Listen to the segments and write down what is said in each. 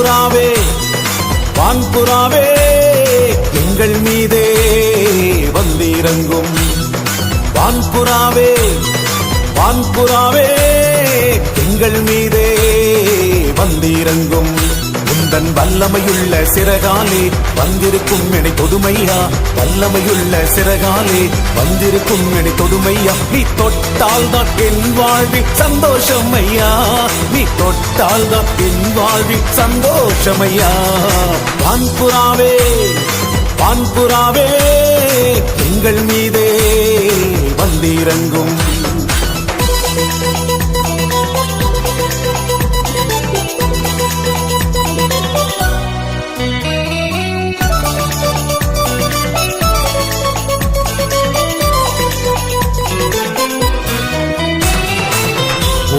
வான்புறாவே வான்புறாவே எங்கள் மீதே வந்திறங்கும். வான்புறாவே வான்புறாவே எங்கள் மீதே வந்திறங்கும். உந்தன் வல்லமையுள்ள சிறகாலே வந்திருக்கும் எனை தொடுமையா, வல்லமையுள்ள சிறகாலே வந்திருக்கும் எனை தொடுமையா. நீ தொட்டால் தான் என் வாழ்வில் சந்தோஷமையா, நீ தொட்டால் தான் என் வாழ்வில் சந்தோஷமையா. வான்புறாவே வான்புறாவே எங்கள் மீதே வந்திறங்கும்.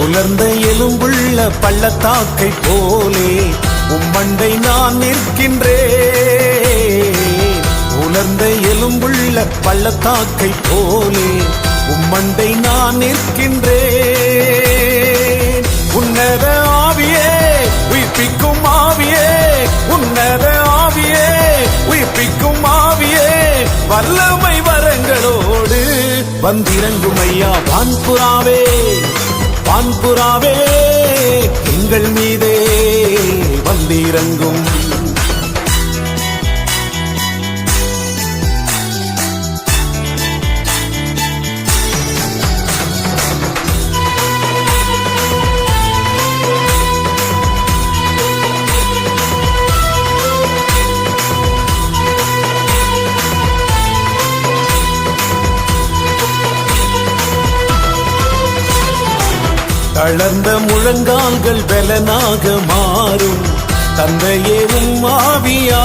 உலர்ந்த எலும்புள்ள பள்ளத்தாக்கை போலே உம்மண்டை நான் நிற்கின்றேன். உலர்ந்த எலும்புள்ள பள்ளத்தாக்கை போலே உம்மண்டை நான் நிற்கின்றேன். உன்னத ஆவியே உயிர்ப்பிக்கும் ஆவியே, உன்னத ஆவியே உயிர்ப்பிக்கும் ஆவியே, வல்லமை வரங்களோடு வந்திறங்கும் ஐயா. வான்புறாவே வான்புறாவே எங்கள் மீதே வந்திறங்கும். தளர்ந்த முழங்கால்கள் பலனாக மாறும் தந்தையே உம் ஆவியா.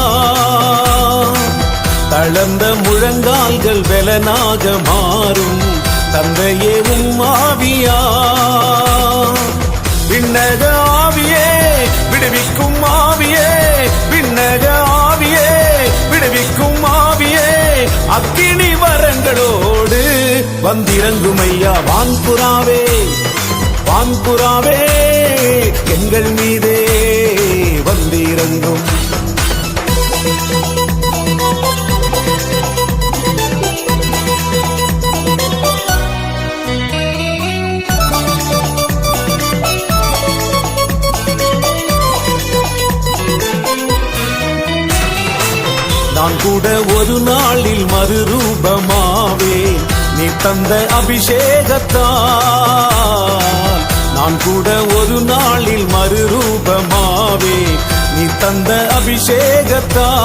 தளர்ந்த முழங்கால்கள் பலனாக மாறும் தந்தையே உம் ஆவியா. விண்ணக ஆவியே விடுவிக்கும் ஆவியே, விண்ணக ஆவியே விடுவிக்கும் ஆவியே, அக்கினி வரங்களோடு வந்திறங்கும் ஐயா. வான்புறாவே வான்புறாவே எங்கள் மீதே வந்திறங்கும். நான் கூட ஒரு நாளில் மறுரூபமாவே நீ தந்த அபிஷேகத்தால். நான் கூட ஒரு நாளில் மறுரூபமாவே நீ தந்த அபிஷேகத்தால்.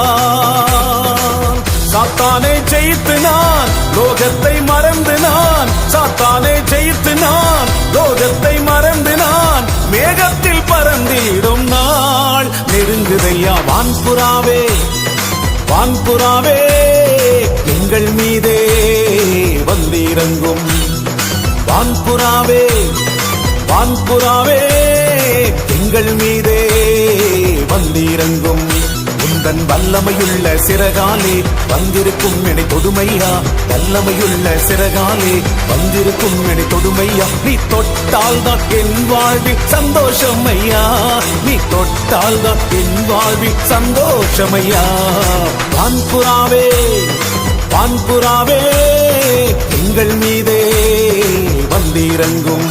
சாத்தானை ஜெயித்து நான் லோகத்தை மறந்து நான், சாத்தானை ஜெயித்து நான் லோகத்தை மறந்து நான், மேகத்தில் பறந்திடும் நாள் நெருங்குதையா. வான்புறாவே வான்புறாவே எங்கள் மீதே வந்திறங்கும். வான்புறாவே வான்புறாவே எங்கள் மீதே வந்திறங்கும். உந்தன் வல்லமையுள்ள சிறகாலே வந்திருக்கும் எனை தொடுமையா, வல்லமையுள்ள சிறகாலே வந்திருக்கும் எனை தொடுமையா. நீ தொட்டால் தான் என் வாழ்வில் சந்தோஷமையா, நீ தொட்டால் தான் என் வாழ்வில் சந்தோஷமையா. வான்புறாவே வான்புறாவே எங்கள் மீதே வந்திறங்கும்.